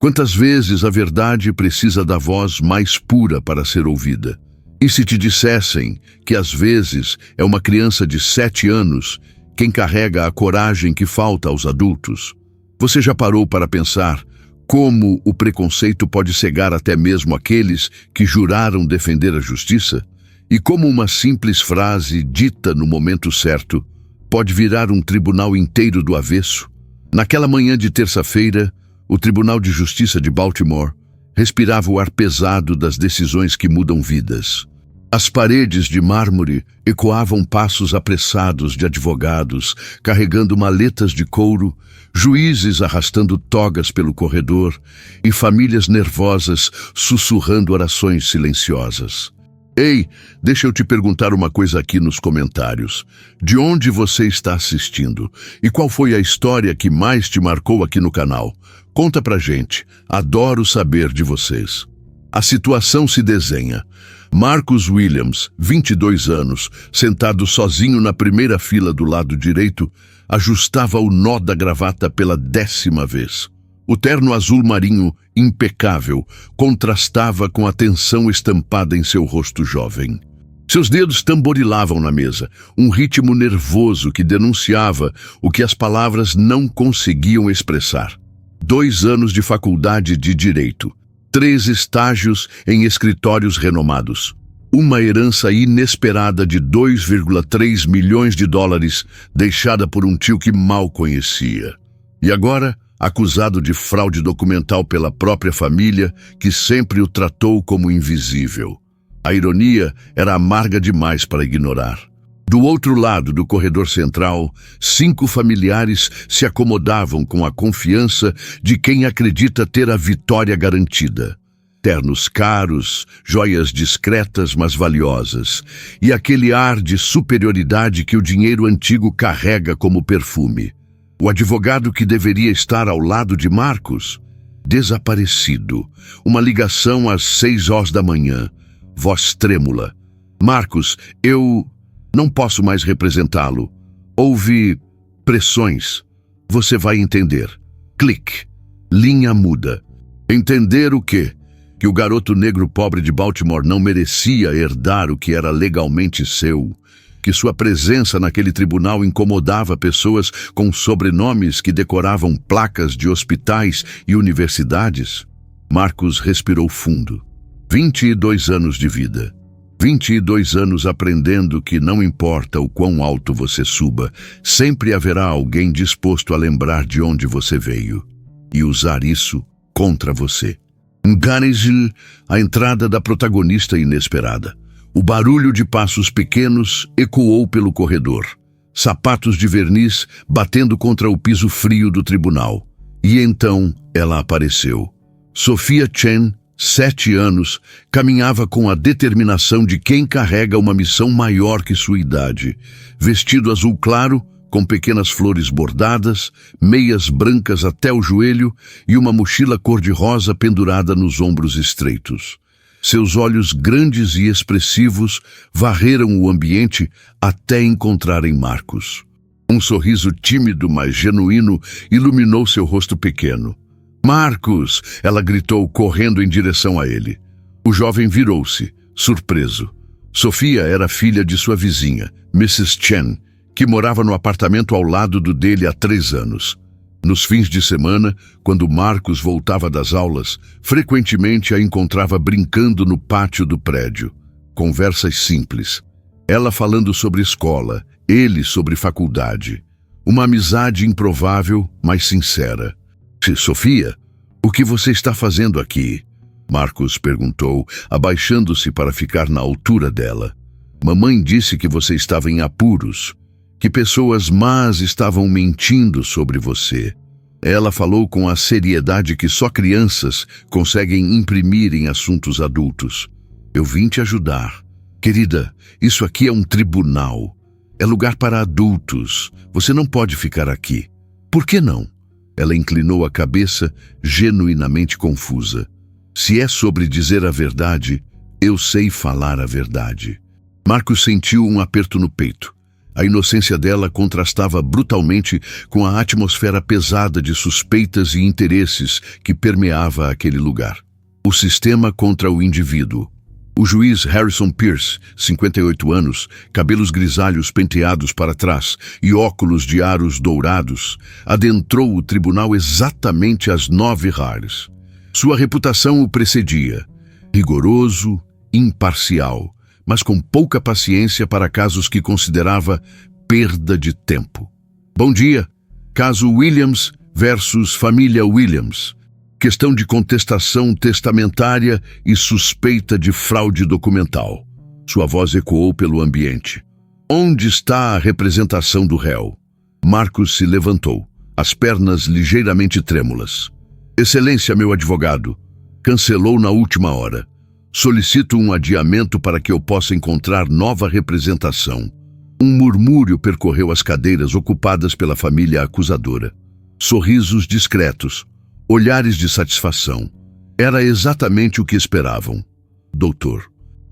Quantas vezes a verdade precisa da voz mais pura para ser ouvida? E se te dissessem que às vezes é uma criança de 7 anos quem carrega a coragem que falta aos adultos? Você já parou para pensar como o preconceito pode cegar até mesmo aqueles que juraram defender a justiça? E como uma simples frase dita no momento certo pode virar um tribunal inteiro do avesso? Naquela manhã de terça-feira, o Tribunal de Justiça de Baltimore respirava o ar pesado das decisões que mudam vidas. As paredes de mármore ecoavam passos apressados de advogados carregando maletas de couro, juízes arrastando togas pelo corredor e famílias nervosas sussurrando orações silenciosas. Ei, deixa eu te perguntar uma coisa aqui nos comentários. De onde você está assistindo? E qual foi a história que mais te marcou aqui no canal? Conta pra gente. Adoro saber de vocês. A situação se desenha. Marcus Williams, 22 anos, sentado sozinho na primeira fila do lado direito, ajustava o nó da gravata pela 10ª vez. O terno azul marinho, impecável, contrastava com a tensão estampada em seu rosto jovem. Seus dedos tamborilavam na mesa, um ritmo nervoso que denunciava o que as palavras não conseguiam expressar. 2 anos de faculdade de Direito, 3 estágios em escritórios renomados, uma herança inesperada de 2,3 milhões de dólares deixada por um tio que mal conhecia. E agora, acusado de fraude documental pela própria família, que sempre o tratou como invisível. A ironia era amarga demais para ignorar. Do outro lado do corredor central, 5 familiares se acomodavam com a confiança de quem acredita ter a vitória garantida. Ternos caros, joias discretas mas valiosas, e aquele ar de superioridade que o dinheiro antigo carrega como perfume. O advogado que deveria estar ao lado de Marcus, desaparecido. Uma ligação às 6 horas da manhã. Voz trêmula. Marcus, eu não posso mais representá-lo. Houve pressões. Você vai entender. Clique. Linha muda. Entender o quê? Que o garoto negro pobre de Baltimore não merecia herdar o que era legalmente seu. Que sua presença naquele tribunal incomodava pessoas com sobrenomes que decoravam placas de hospitais e universidades. Marcus respirou fundo. 22 anos de vida. 22 anos aprendendo que não importa o quão alto você suba, sempre haverá alguém disposto a lembrar de onde você veio e usar isso contra você. Engane-se a entrada da protagonista inesperada. O barulho de passos pequenos ecoou pelo corredor. Sapatos de verniz batendo contra o piso frio do tribunal. E então ela apareceu. Sophia Chen, 7 anos, caminhava com a determinação de quem carrega uma missão maior que sua idade. Vestido azul claro, com pequenas flores bordadas, meias brancas até o joelho e uma mochila cor-de-rosa pendurada nos ombros estreitos. Seus olhos grandes e expressivos varreram o ambiente até encontrarem Marcus. Um sorriso tímido, mas genuíno, iluminou seu rosto pequeno. Marcus! Ela gritou, correndo em direção a ele. O jovem virou-se, surpreso. Sophia era filha de sua vizinha, Mrs. Chen, que morava no apartamento ao lado do dele há 3 anos. Nos fins de semana, quando Marcus voltava das aulas, frequentemente a encontrava brincando no pátio do prédio. Conversas simples. Ela falando sobre escola, ele sobre faculdade. Uma amizade improvável, mas sincera. Sophia, o que você está fazendo aqui? Marcus perguntou, abaixando-se para ficar na altura dela. Mamãe disse que você estava em apuros. Que pessoas más estavam mentindo sobre você. Ela falou com a seriedade que só crianças conseguem imprimir em assuntos adultos. Eu vim te ajudar. Querida, isso aqui é um tribunal. É lugar para adultos. Você não pode ficar aqui. Por que não? Ela inclinou a cabeça, genuinamente confusa. Se é sobre dizer a verdade, eu sei falar a verdade. Marcus sentiu um aperto no peito. A inocência dela contrastava brutalmente com a atmosfera pesada de suspeitas e interesses que permeava aquele lugar. O sistema contra o indivíduo. O juiz Harrison Pierce, 58 anos, cabelos grisalhos penteados para trás e óculos de aros dourados, adentrou o tribunal exatamente às 9h. Sua reputação o precedia. Rigoroso, imparcial, mas com pouca paciência para casos que considerava perda de tempo. Bom dia. Caso Williams versus família Williams. Questão de contestação testamentária e suspeita de fraude documental. Sua voz ecoou pelo ambiente. Onde está a representação do réu? Marcos se levantou, as pernas ligeiramente trêmulas. Excelência, meu advogado. Cancelou na última hora. Solicito um adiamento para que eu possa encontrar nova representação. Um murmúrio percorreu as cadeiras ocupadas pela família acusadora. Sorrisos discretos, olhares de satisfação. Era exatamente o que esperavam. Dr.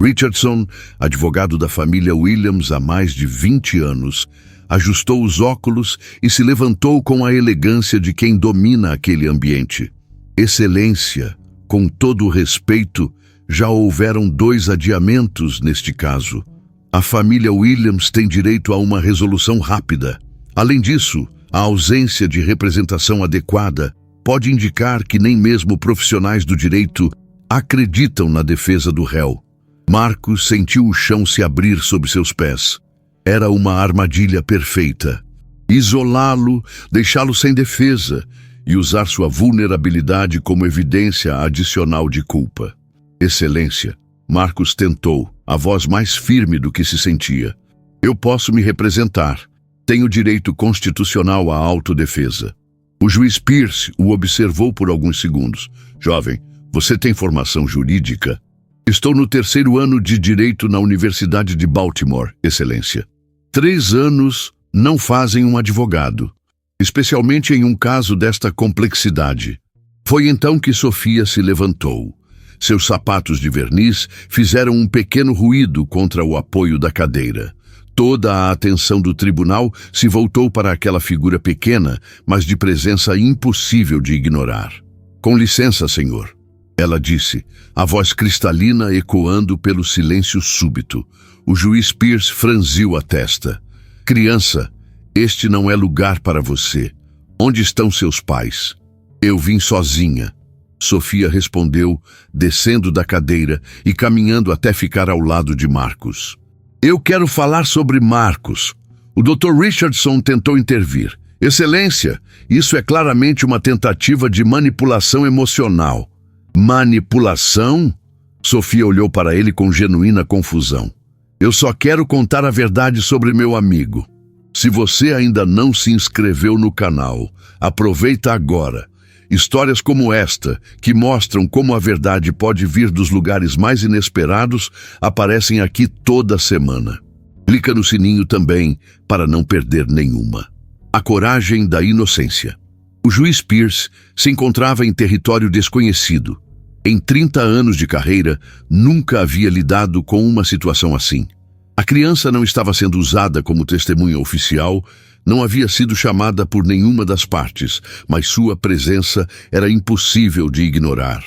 Richardson, advogado da família Williams há mais de 20 anos, ajustou os óculos e se levantou com a elegância de quem domina aquele ambiente. Excelência, com todo o respeito, já houveram 2 adiamentos neste caso. A família Williams tem direito a uma resolução rápida. Além disso, a ausência de representação adequada pode indicar que nem mesmo profissionais do direito acreditam na defesa do réu. Marcos sentiu o chão se abrir sob seus pés. Era uma armadilha perfeita. Isolá-lo, deixá-lo sem defesa e usar sua vulnerabilidade como evidência adicional de culpa. Excelência, Marcos tentou, a voz mais firme do que se sentia. Eu posso me representar. Tenho direito constitucional à autodefesa. O juiz Pierce o observou por alguns segundos. Jovem, você tem formação jurídica? Estou no 3º ano de Direito na Universidade de Baltimore, Excelência. 3 anos não fazem um advogado, especialmente em um caso desta complexidade. Foi então que Sofia se levantou. Seus sapatos de verniz fizeram um pequeno ruído contra o apoio da cadeira. Toda a atenção do tribunal se voltou para aquela figura pequena, mas de presença impossível de ignorar. Com licença, senhor, ela disse, a voz cristalina ecoando pelo silêncio súbito. O juiz Pierce franziu a testa. Criança, este não é lugar para você. Onde estão seus pais? Eu vim sozinha. Sofia respondeu, descendo da cadeira e caminhando até ficar ao lado de Marcos. Eu quero falar sobre Marcos. O Dr. Richardson tentou intervir. Excelência, isso é claramente uma tentativa de manipulação emocional. Manipulação? Sofia olhou para ele com genuína confusão. Eu só quero contar a verdade sobre meu amigo. Se você ainda não se inscreveu no canal, aproveita agora. Histórias como esta, que mostram como a verdade pode vir dos lugares mais inesperados, aparecem aqui toda semana. Clica no sininho também, para não perder nenhuma. A coragem da inocência. O juiz Pierce se encontrava em território desconhecido. Em 30 anos de carreira, nunca havia lidado com uma situação assim. A criança não estava sendo usada como testemunha oficial, não havia sido chamada por nenhuma das partes, mas sua presença era impossível de ignorar.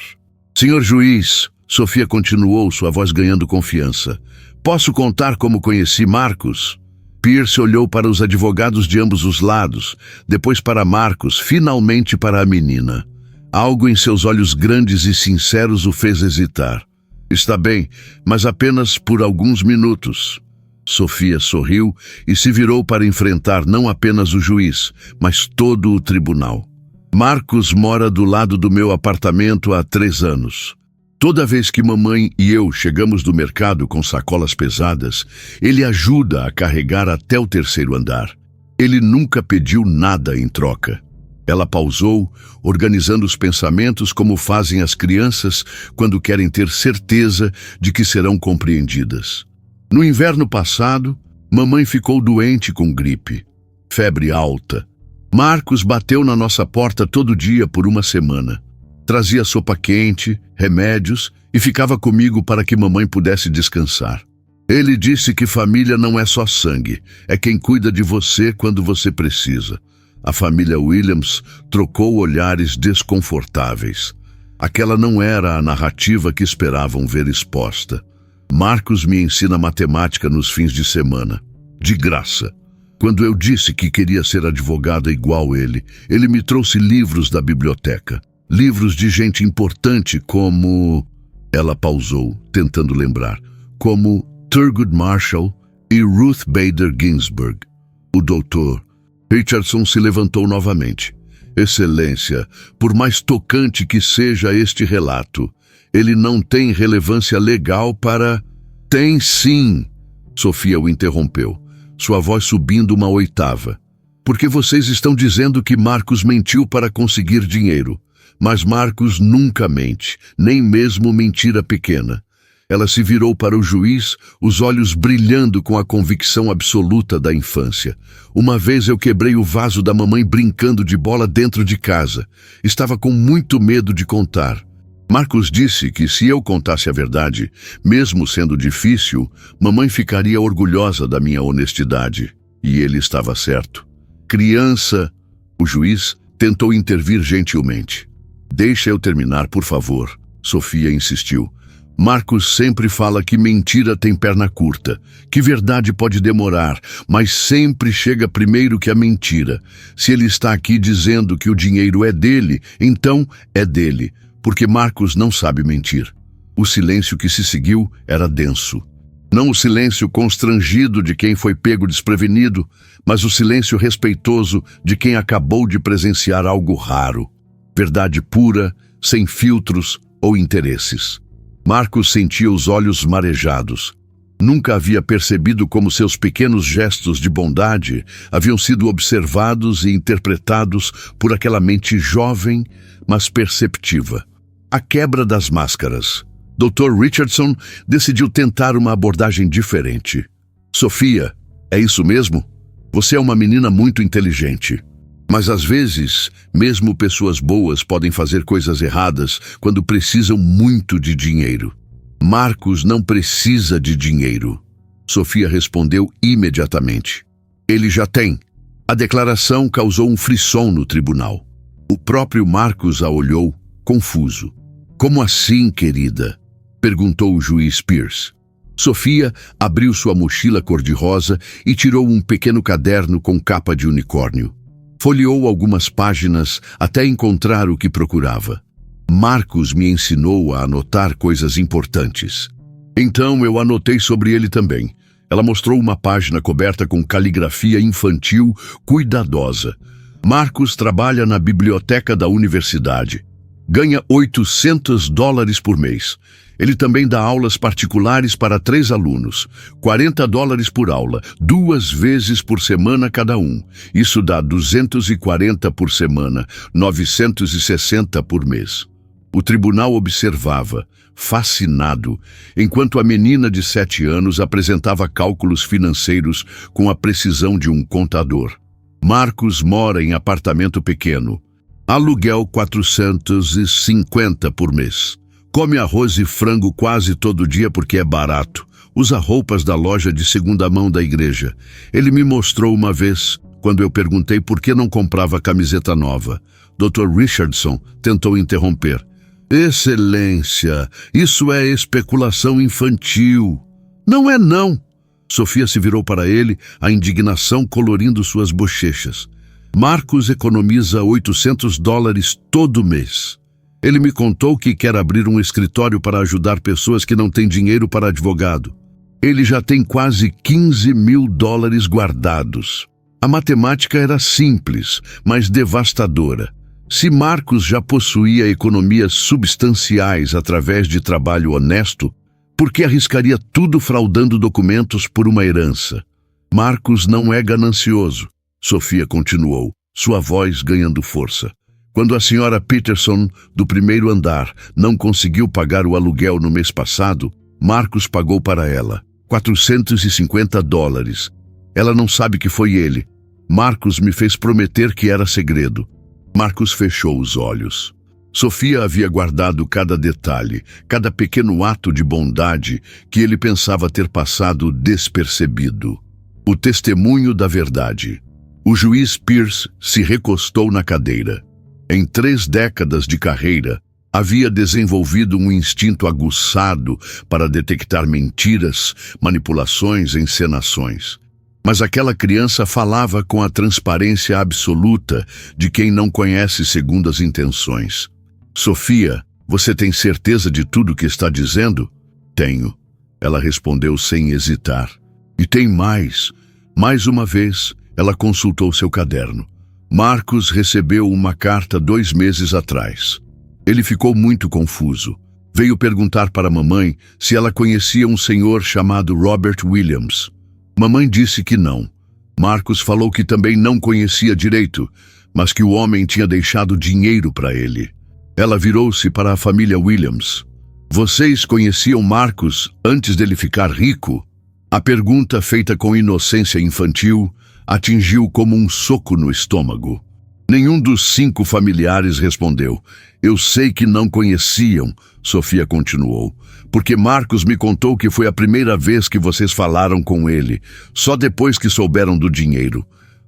Senhor juiz, Sofia continuou, sua voz ganhando confiança. Posso contar como conheci Marcos? Pierce olhou para os advogados de ambos os lados, depois para Marcos, finalmente para a menina. Algo em seus olhos grandes e sinceros o fez hesitar. Está bem, mas apenas por alguns minutos. Sofia sorriu e se virou para enfrentar não apenas o juiz, mas todo o tribunal. Marcos mora do lado do meu apartamento há 3 anos. Toda vez que mamãe e eu chegamos do mercado com sacolas pesadas, ele ajuda a carregar até o 3º andar. Ele nunca pediu nada em troca. Ela pausou, organizando os pensamentos como fazem as crianças quando querem ter certeza de que serão compreendidas. No inverno passado, mamãe ficou doente com gripe, febre alta. Marcos bateu na nossa porta todo dia por 1 semana. Trazia sopa quente, remédios e ficava comigo para que mamãe pudesse descansar. Ele disse que família não é só sangue, é quem cuida de você quando você precisa. A família Williams trocou olhares desconfortáveis. Aquela não era a narrativa que esperavam ver exposta. Marcos me ensina matemática nos fins de semana. De graça. Quando eu disse que queria ser advogada igual ele me trouxe livros da biblioteca. Livros de gente importante como... Ela pausou, tentando lembrar. Como Thurgood Marshall e Ruth Bader Ginsburg. O doutor Richardson se levantou novamente. Excelência, por mais tocante que seja este relato, ele não tem relevância legal para... Tem sim, Sofia o interrompeu, sua voz subindo uma oitava. Porque vocês estão dizendo que Marcos mentiu para conseguir dinheiro. Mas Marcos nunca mente, nem mesmo mentira pequena. Ela se virou para o juiz, os olhos brilhando com a convicção absoluta da infância. Uma vez eu quebrei o vaso da mamãe brincando de bola dentro de casa. Estava com muito medo de contar. Marcos disse que se eu contasse a verdade, mesmo sendo difícil, mamãe ficaria orgulhosa da minha honestidade. E ele estava certo. Criança, o juiz tentou intervir gentilmente. Deixa eu terminar, por favor, Sofia insistiu. Marcos sempre fala que mentira tem perna curta, que verdade pode demorar, mas sempre chega primeiro que a mentira. Se ele está aqui dizendo que o dinheiro é dele, então é dele, porque Marcos não sabe mentir. O silêncio que se seguiu era denso. Não o silêncio constrangido de quem foi pego desprevenido, mas o silêncio respeitoso de quem acabou de presenciar algo raro. Verdade pura, sem filtros ou interesses. Marcos sentia os olhos marejados. Nunca havia percebido como seus pequenos gestos de bondade haviam sido observados e interpretados por aquela mente jovem, mas perceptiva. A quebra das máscaras. Dr. Richardson decidiu tentar uma abordagem diferente. Sofia, é isso mesmo? Você é uma menina muito inteligente. Mas às vezes, mesmo pessoas boas podem fazer coisas erradas quando precisam muito de dinheiro. Marcos não precisa de dinheiro. Sofia respondeu imediatamente. Ele já tem. A declaração causou um frisson no tribunal. O próprio Marcos a olhou, confuso. Como assim, querida? Perguntou o juiz Pierce. Sofia abriu sua mochila cor-de-rosa e tirou um pequeno caderno com capa de unicórnio. Folheou algumas páginas até encontrar o que procurava. Marcos me ensinou a anotar coisas importantes. Então eu anotei sobre ele também. Ela mostrou uma página coberta com caligrafia infantil cuidadosa. Marcos trabalha na biblioteca da universidade. Ganha $800 por mês. Ele também dá aulas particulares para 3 alunos, $40 por aula, 2 vezes por semana cada um. Isso dá 240 por semana, 960 por mês. O tribunal observava, fascinado, enquanto a menina de 7 anos apresentava cálculos financeiros com a precisão de um contador. Marcos mora em apartamento pequeno. Aluguel $450 por mês. Come arroz e frango quase todo dia porque é barato. Usa roupas da loja de segunda mão da igreja. Ele me mostrou uma vez, quando eu perguntei por que não comprava camiseta nova. Dr. Richardson tentou interromper. Excelência, isso é especulação infantil. Não é não. Sofia se virou para ele, a indignação colorindo suas bochechas. Marcos economiza $800 todo mês. Ele me contou que quer abrir um escritório para ajudar pessoas que não têm dinheiro para advogado. Ele já tem quase $15 mil guardados. A matemática era simples, mas devastadora. Se Marcos já possuía economias substanciais através de trabalho honesto, por que arriscaria tudo fraudando documentos por uma herança? Marcos não é ganancioso, Sofia continuou, sua voz ganhando força. Quando a senhora Peterson, do primeiro andar, não conseguiu pagar o aluguel no mês passado, Marcos pagou para ela, $450. Ela não sabe que foi ele. Marcos me fez prometer que era segredo. Marcos fechou os olhos. Sofia havia guardado cada detalhe, cada pequeno ato de bondade que ele pensava ter passado despercebido. O testemunho da verdade. O juiz Pierce se recostou na cadeira. Em 3 décadas de carreira, havia desenvolvido um instinto aguçado para detectar mentiras, manipulações, encenações. Mas aquela criança falava com a transparência absoluta de quem não conhece segundas intenções. Sofia, você tem certeza de tudo o que está dizendo? Tenho, ela respondeu sem hesitar. E tem mais. Mais uma vez, ela consultou seu caderno. Marcos recebeu uma carta 2 meses atrás. Ele ficou muito confuso. Veio perguntar para a mamãe se ela conhecia um senhor chamado Robert Williams. Mamãe disse que não. Marcos falou que também não conhecia direito, mas que o homem tinha deixado dinheiro para ele. Ela virou-se para a família Williams. Vocês conheciam Marcos antes dele ficar rico? A pergunta, feita com inocência infantil, atingiu como um soco no estômago. Nenhum dos 5 familiares respondeu. Eu sei que não conheciam, Sofia continuou, porque Marcos me contou que foi a primeira vez que vocês falaram com ele, só depois que souberam do dinheiro.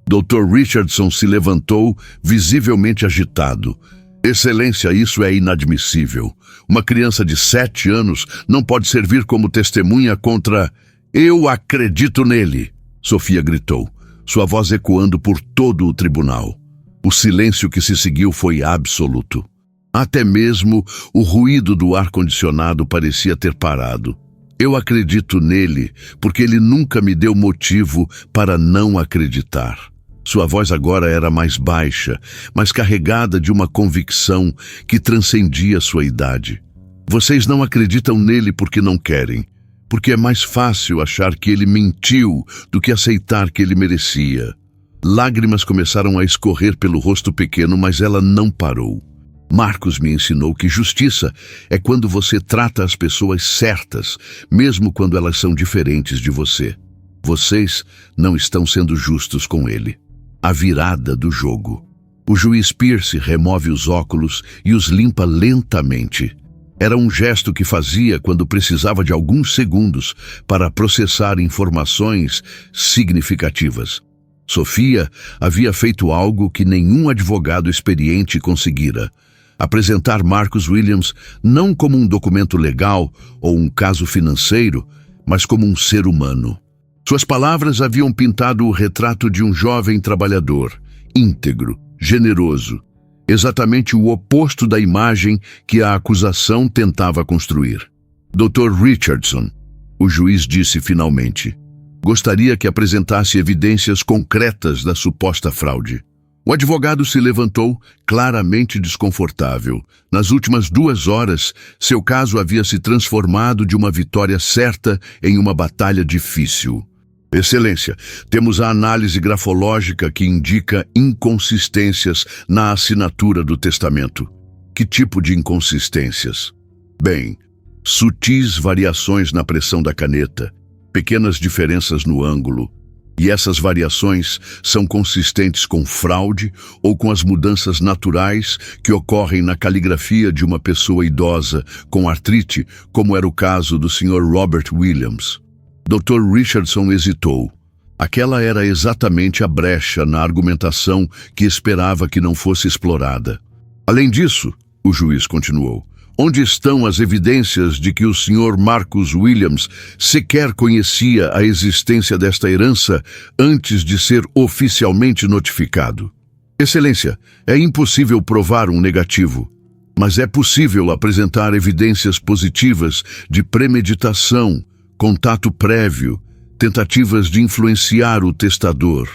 Dr. Richardson se levantou, visivelmente agitado. Excelência, isso é inadmissível. Uma criança de 7 anos não pode servir como testemunha contra... Eu acredito nele, Sofia gritou, sua voz ecoando por todo o tribunal. O silêncio que se seguiu foi absoluto. Até mesmo o ruído do ar-condicionado parecia ter parado. Eu acredito nele porque ele nunca me deu motivo para não acreditar. Sua voz agora era mais baixa, mas carregada de uma convicção que transcendia sua idade. Vocês não acreditam nele porque não querem, porque é mais fácil achar que ele mentiu do que aceitar que ele merecia. Lágrimas começaram a escorrer pelo rosto pequeno, mas ela não parou. Marcos me ensinou que justiça é quando você trata as pessoas certas, mesmo quando elas são diferentes de você. Vocês não estão sendo justos com ele. A virada do jogo. O juiz Pierce remove os óculos e os limpa lentamente. Era um gesto que fazia quando precisava de alguns segundos para processar informações significativas. Sofia havia feito algo que nenhum advogado experiente conseguira: apresentar Marcus Williams não como um documento legal ou um caso financeiro, mas como um ser humano. Suas palavras haviam pintado o retrato de um jovem trabalhador, íntegro, generoso, exatamente o oposto da imagem que a acusação tentava construir. Dr. Richardson, o juiz disse finalmente, gostaria que apresentasse evidências concretas da suposta fraude. O advogado se levantou, claramente desconfortável. Nas últimas 2 horas, seu caso havia se transformado de uma vitória certa em uma batalha difícil. Excelência, temos a análise grafológica que indica inconsistências na assinatura do testamento. Que tipo de inconsistências? Bem, sutis variações na pressão da caneta, pequenas diferenças no ângulo, e essas variações são consistentes com fraude ou com as mudanças naturais que ocorrem na caligrafia de uma pessoa idosa com artrite, como era o caso do Sr. Robert Williams. Dr. Richardson hesitou. Aquela era exatamente a brecha na argumentação que esperava que não fosse explorada. Além disso, o juiz continuou, onde estão as evidências de que o Sr. Marcus Williams sequer conhecia a existência desta herança antes de ser oficialmente notificado? Excelência, é impossível provar um negativo, mas é possível apresentar evidências positivas de premeditação, contato prévio, tentativas de influenciar o testador.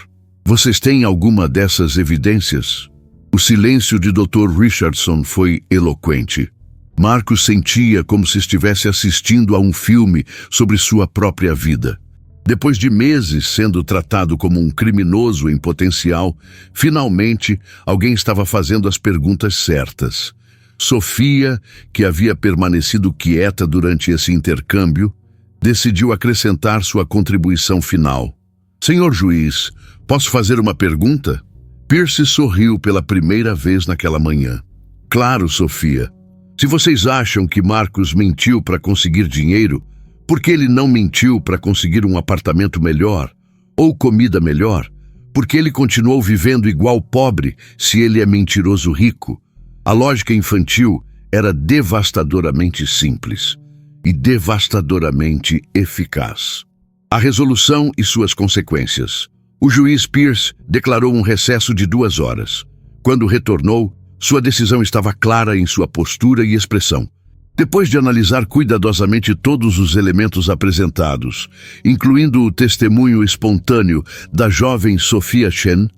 Vocês têm alguma dessas evidências? O silêncio de Dr. Richardson foi eloquente. Marcos sentia como se estivesse assistindo a um filme sobre sua própria vida. Depois de meses sendo tratado como um criminoso em potencial, finalmente alguém estava fazendo as perguntas certas. Sofia, que havia permanecido quieta durante esse intercâmbio, decidiu acrescentar sua contribuição final. Senhor juiz, posso fazer uma pergunta? Pierce sorriu pela primeira vez naquela manhã. Claro, Sofia. Se vocês acham que Marcos mentiu para conseguir dinheiro, por que ele não mentiu para conseguir um apartamento melhor ou comida melhor? Porque ele continuou vivendo igual pobre se ele é mentiroso rico? A lógica infantil era devastadoramente simples e devastadoramente eficaz. A resolução e suas consequências. O juiz Pierce declarou um recesso de 2 horas. Quando retornou, sua decisão estava clara em sua postura e expressão. Depois de analisar cuidadosamente todos os elementos apresentados, incluindo o testemunho espontâneo da jovem Sophia Chen,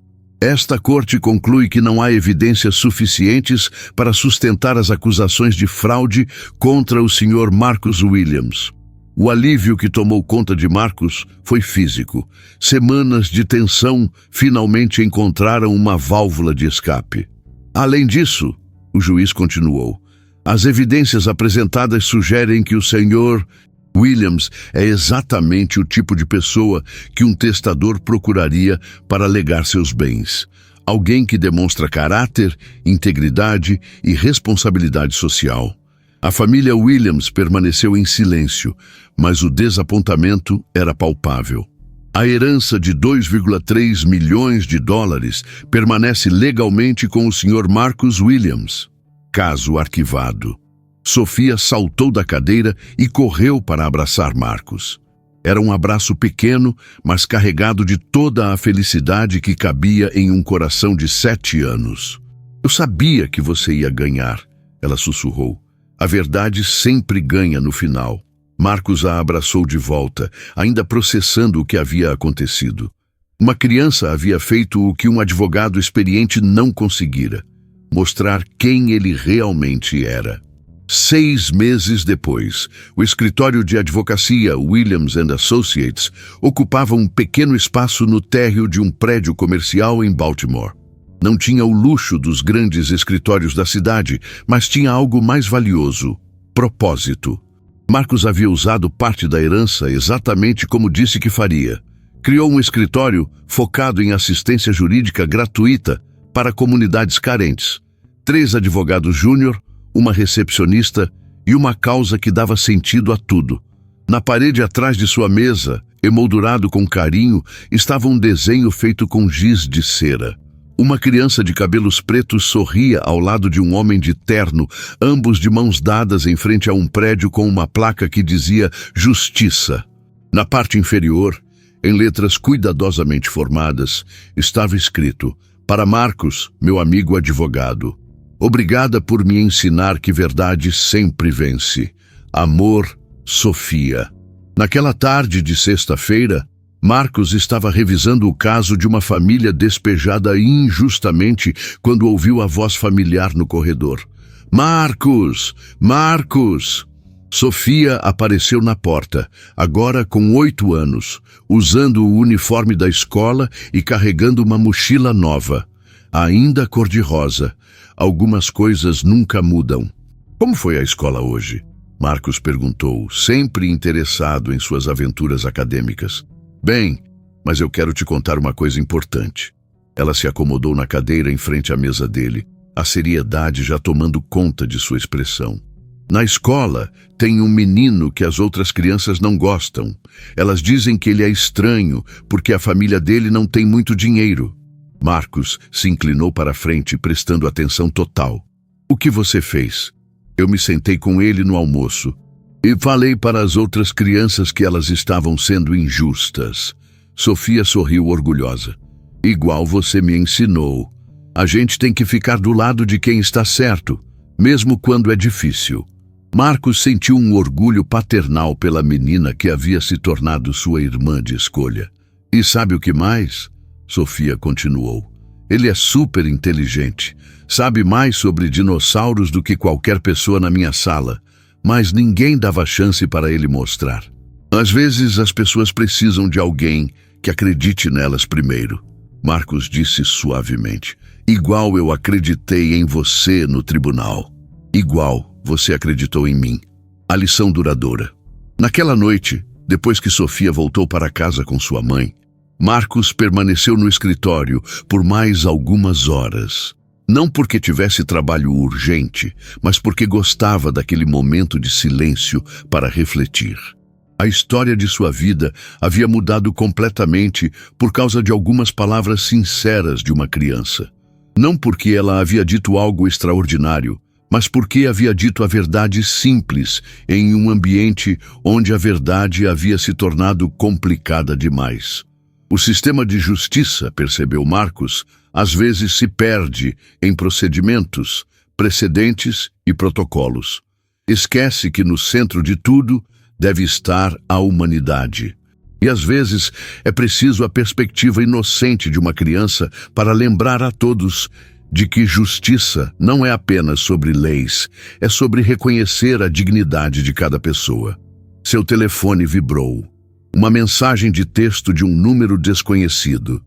esta corte conclui que não há evidências suficientes para sustentar as acusações de fraude contra o Sr. Marcus Williams. O alívio que tomou conta de Marcus foi físico. Semanas de tensão finalmente encontraram uma válvula de escape. Além disso, o juiz continuou, as evidências apresentadas sugerem que o Sr. Williams é exatamente o tipo de pessoa que um testador procuraria para legar seus bens. Alguém que demonstra caráter, integridade e responsabilidade social. A família Williams permaneceu em silêncio, mas o desapontamento era palpável. A herança de 2,3 milhões de dólares permanece legalmente com o Sr. Marcus Williams. Caso arquivado. Sofia saltou da cadeira e correu para abraçar Marcus. Era um abraço pequeno, mas carregado de toda a felicidade que cabia em um coração de 7 anos. Eu sabia que você ia ganhar, ela sussurrou. A verdade sempre ganha no final. Marcus a abraçou de volta, ainda processando o que havia acontecido. Uma criança havia feito o que um advogado experiente não conseguira: mostrar quem ele realmente era. 6 meses depois, o escritório de advocacia Williams & Associates ocupava um pequeno espaço no térreo de um prédio comercial em Baltimore. Não tinha o luxo dos grandes escritórios da cidade, mas tinha algo mais valioso: propósito. Marcus havia usado parte da herança exatamente como disse que faria. Criou um escritório focado em assistência jurídica gratuita para comunidades carentes. 3 advogados júnior, uma recepcionista e uma causa que dava sentido a tudo. Na parede atrás de sua mesa, emoldurado com carinho, estava um desenho feito com giz de cera. Uma criança de cabelos pretos sorria ao lado de um homem de terno, ambos de mãos dadas em frente a um prédio com uma placa que dizia Justiça. Na parte inferior, em letras cuidadosamente formadas, estava escrito: Para Marcus, meu amigo advogado. Obrigada por me ensinar que verdade sempre vence. Amor, Sofia. Naquela tarde de sexta-feira, Marcus estava revisando o caso de uma família despejada injustamente quando ouviu a voz familiar no corredor. Marcus! Marcus! Sofia apareceu na porta, agora com 8 anos, usando o uniforme da escola e carregando uma mochila nova, ainda cor-de-rosa. Algumas coisas nunca mudam. Como foi a escola hoje? Marcus perguntou, sempre interessado em suas aventuras acadêmicas. Bem, mas eu quero te contar uma coisa importante. Ela se acomodou na cadeira em frente à mesa dele, a seriedade já tomando conta de sua expressão. Na escola, tem um menino que as outras crianças não gostam. Elas dizem que ele é estranho, porque a família dele não tem muito dinheiro. Marcus se inclinou para a frente, prestando atenção total. O que você fez? Eu me sentei com ele no almoço e falei para as outras crianças que elas estavam sendo injustas. Sofia sorriu orgulhosa. Igual você me ensinou. A gente tem que ficar do lado de quem está certo, mesmo quando é difícil. Marcus sentiu um orgulho paternal pela menina que havia se tornado sua irmã de escolha. E sabe o que mais? Sofia continuou. Ele é super inteligente. Sabe mais sobre dinossauros do que qualquer pessoa na minha sala, mas ninguém dava chance para ele mostrar. Às vezes as pessoas precisam de alguém que acredite nelas primeiro. Marcus disse suavemente. Igual eu acreditei em você no tribunal. Igual você acreditou em mim. A lição duradoura. Naquela noite, depois que Sofia voltou para casa com sua mãe, Marcus permaneceu no escritório por mais algumas horas. Não porque tivesse trabalho urgente, mas porque gostava daquele momento de silêncio para refletir. A história de sua vida havia mudado completamente por causa de algumas palavras sinceras de uma criança. Não porque ela havia dito algo extraordinário, mas porque havia dito a verdade simples em um ambiente onde a verdade havia se tornado complicada demais. O sistema de justiça, percebeu Marcos, às vezes se perde em procedimentos, precedentes e protocolos. Esquece que no centro de tudo deve estar a humanidade. E às vezes é preciso a perspectiva inocente de uma criança para lembrar a todos de que justiça não é apenas sobre leis, é sobre reconhecer a dignidade de cada pessoa. Seu telefone vibrou. Uma mensagem de texto de um número desconhecido.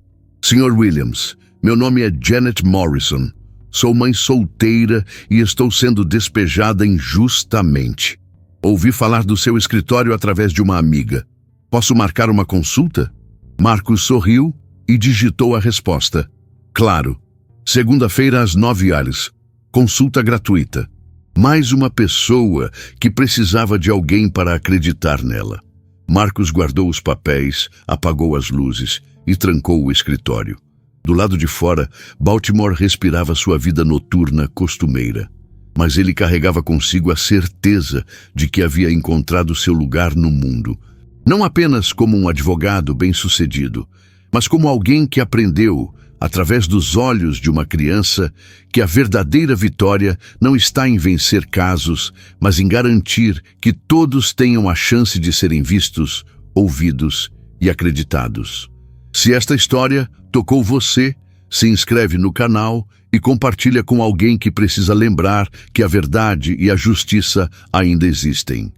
Sr. Williams, meu nome é Janet Morrison. Sou mãe solteira e estou sendo despejada injustamente. Ouvi falar do seu escritório através de uma amiga. Posso marcar uma consulta? Marcos sorriu e digitou a resposta. Claro. Segunda-feira às 9h. Consulta gratuita. Mais uma pessoa que precisava de alguém para acreditar nela. Marcos guardou os papéis, apagou as luzes e trancou o escritório. Do lado de fora, Baltimore respirava sua vida noturna costumeira. Mas ele carregava consigo a certeza de que havia encontrado seu lugar no mundo. Não apenas como um advogado bem-sucedido, mas como alguém que aprendeu, através dos olhos de uma criança, que a verdadeira vitória não está em vencer casos, mas em garantir que todos tenham a chance de serem vistos, ouvidos e acreditados. Se esta história tocou você, se inscreve no canal e compartilha com alguém que precisa lembrar que a verdade e a justiça ainda existem.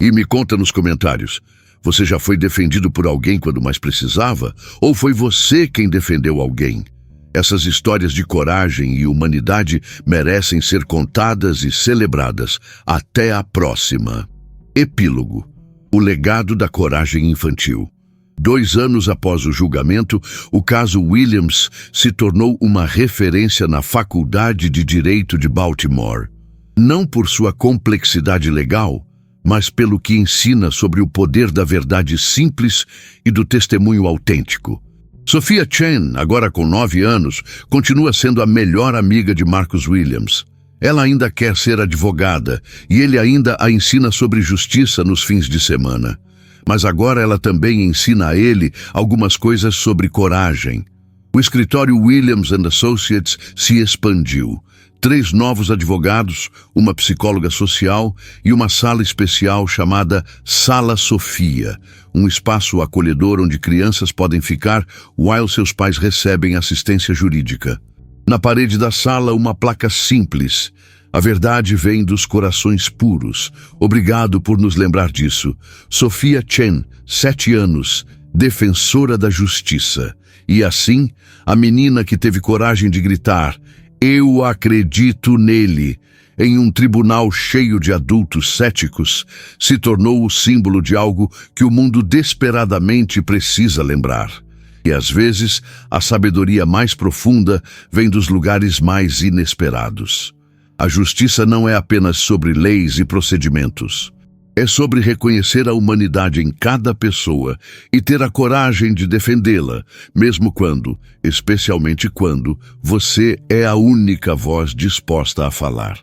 E me conta nos comentários, você já foi defendido por alguém quando mais precisava? Ou foi você quem defendeu alguém? Essas histórias de coragem e humanidade merecem ser contadas e celebradas. Até a próxima. Epílogo. O legado da coragem infantil. 2 anos após o julgamento, o caso Williams se tornou uma referência na Faculdade de Direito de Baltimore. Não por sua complexidade legal, mas pelo que ensina sobre o poder da verdade simples e do testemunho autêntico. Sophia Chen, agora com 9 anos, continua sendo a melhor amiga de Marcus Williams. Ela ainda quer ser advogada e ele ainda a ensina sobre justiça nos fins de semana. Mas agora ela também ensina a ele algumas coisas sobre coragem. O escritório Williams & Associates se expandiu. 3 novos advogados, uma psicóloga social e uma sala especial chamada Sala Sophia, um espaço acolhedor onde crianças podem ficar while seus pais recebem assistência jurídica. Na parede da sala, uma placa simples. A verdade vem dos corações puros. Obrigado por nos lembrar disso. Sophia Chen, 7 anos, defensora da justiça. E assim, a menina que teve coragem de gritar, "Eu acredito nele", em um tribunal cheio de adultos céticos, se tornou o símbolo de algo que o mundo desesperadamente precisa lembrar. E às vezes, a sabedoria mais profunda vem dos lugares mais inesperados. A justiça não é apenas sobre leis e procedimentos. É sobre reconhecer a humanidade em cada pessoa e ter a coragem de defendê-la, mesmo quando, especialmente quando, você é a única voz disposta a falar.